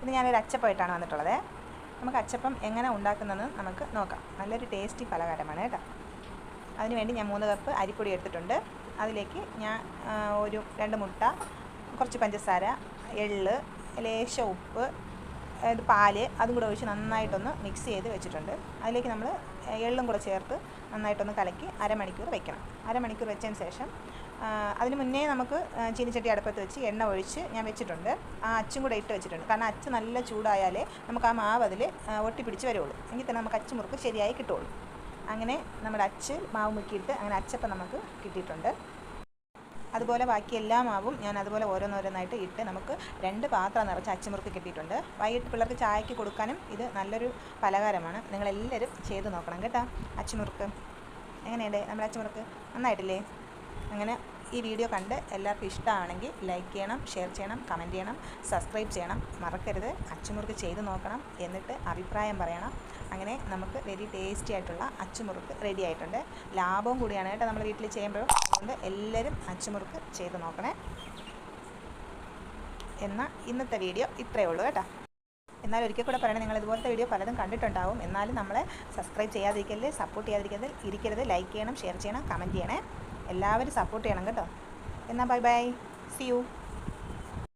ഇന്ന് ഞാനൊരു അച്ചപ്പമായിട്ടാണ് വന്നിട്ടുള്ളത്. നമുക്ക് അച്ചപ്പം എങ്ങനെ ഉണ്ടാക്കുന്നതെന്ന് നമുക്ക് നോക്കാം. നല്ലൊരു ടേസ്റ്റി പലഹാരമാണ് കേട്ടോ. അതിനുവേണ്ടി ഞാൻ 3 കപ്പ് അരിപ്പൊടി എടുത്തിട്ടുണ്ട്. അതിലേക്ക് ഞാൻ ഒരു 2 മുട്ട, കുറച്ച് പഞ്ചസാര, എള്ള്, ലേശം ഉപ്പ്, പാല് അതും കൂടെ ഒഴിച്ച് നന്നായിട്ടൊന്ന് മിക്സ് ചെയ്ത് വെച്ചിട്ടുണ്ട്. അതിലേക്ക് നമ്മൾ എള്ളും കൂടെ ചേർത്ത് നന്നായിട്ടൊന്ന് കലക്കി അരമണിക്കൂർ വെക്കണം. അരമണിക്കൂർ വെച്ചതിന് ശേഷം അതിന് മുന്നേ നമുക്ക് ചീനിച്ചട്ടി അടുപ്പത്ത് വെച്ച് എണ്ണ ഒഴിച്ച് ഞാൻ വെച്ചിട്ടുണ്ട്. ആ അച്ചും കൂടെ ഇട്ട് വെച്ചിട്ടുണ്ട്. കാരണം അച്ച് നല്ല ചൂടായാലേ നമുക്ക് ആ മാവ് അതിൽ ഒട്ടിപ്പിടിച്ച് വരുള്ളൂ. എങ്കിൽ തന്നെ നമുക്ക് അച്ച് മുറുക്ക് ശരിയായി കിട്ടുള്ളൂ. അങ്ങനെ നമ്മുടെ അച്ച് മാവ് മുക്കിയിട്ട് അങ്ങനെ അച്ചപ്പം നമുക്ക് കിട്ടിയിട്ടുണ്ട്. അതുപോലെ ബാക്കി എല്ലാ മാവും ഞാൻ അതുപോലെ ഓരോന്നോരോന്നായിട്ട് ഇട്ട് നമുക്ക് 2 പാത്രം നിറച്ച് അച്ചുമുറുക്ക് കിട്ടിയിട്ടുണ്ട്. വൈകിട്ട് പിള്ളേർക്ക് ചായക്ക് കൊടുക്കാനും ഇത് നല്ലൊരു പലഹാരമാണ്. നിങ്ങളെല്ലാവരും ചെയ്ത് നോക്കണം കേട്ടോ. അച്ചുമുറുക്ക് എങ്ങനെയുണ്ട് നമ്മുടെ അച്ചുമുറുക്ക്? നന്നായിട്ടില്ലേ? അങ്ങനെ ഈ വീഡിയോ കണ്ട് എല്ലാവർക്കും ഇഷ്ടമാണെങ്കിൽ ലൈക്ക് ചെയ്യണം, ഷെയർ ചെയ്യണം, കമൻറ്റ് ചെയ്യണം, സബ്സ്ക്രൈബ് ചെയ്യണം. മറക്കരുത്. അച്ചുമുറുക്ക് ചെയ്ത് നോക്കണം, എന്നിട്ട് അഭിപ്രായം പറയണം. അങ്ങനെ നമുക്ക് വെരി ടേസ്റ്റി ആയിട്ടുള്ള അച്ചുമുറുക്ക് റെഡി ആയിട്ടുണ്ട്. ലാഭവും കൂടിയാണ് കേട്ടോ നമ്മൾ വീട്ടിൽ ചെയ്യുമ്പോൾ. അതുകൊണ്ട് എല്ലാവരും അച്ചുമുറുക്ക് ചെയ്ത് നോക്കണേ. എന്നാൽ ഇന്നത്തെ വീഡിയോ ഇത്രയേ ഉള്ളൂ കേട്ടോ. എന്നാലും ഒരിക്കൽ കൂടെ പറയണേ, നിങ്ങൾ ഇതുപോലത്തെ വീഡിയോ പലതും കണ്ടിട്ടുണ്ടാവും. എന്നാലും നമ്മളെ സബ്സ്ക്രൈബ് ചെയ്യാതിരിക്കരുത്, സപ്പോർട്ട് ചെയ്യാതിരിക്കരുത്. ലൈക്ക് ചെയ്യണം, ഷെയർ ചെയ്യണം, കമൻറ്റ് ചെയ്യണേ. എല്ലാവരും സപ്പോർട്ട് ചെയ്യണം കേട്ടോ. എന്നാൽ ബൈ ബൈ, സി യു.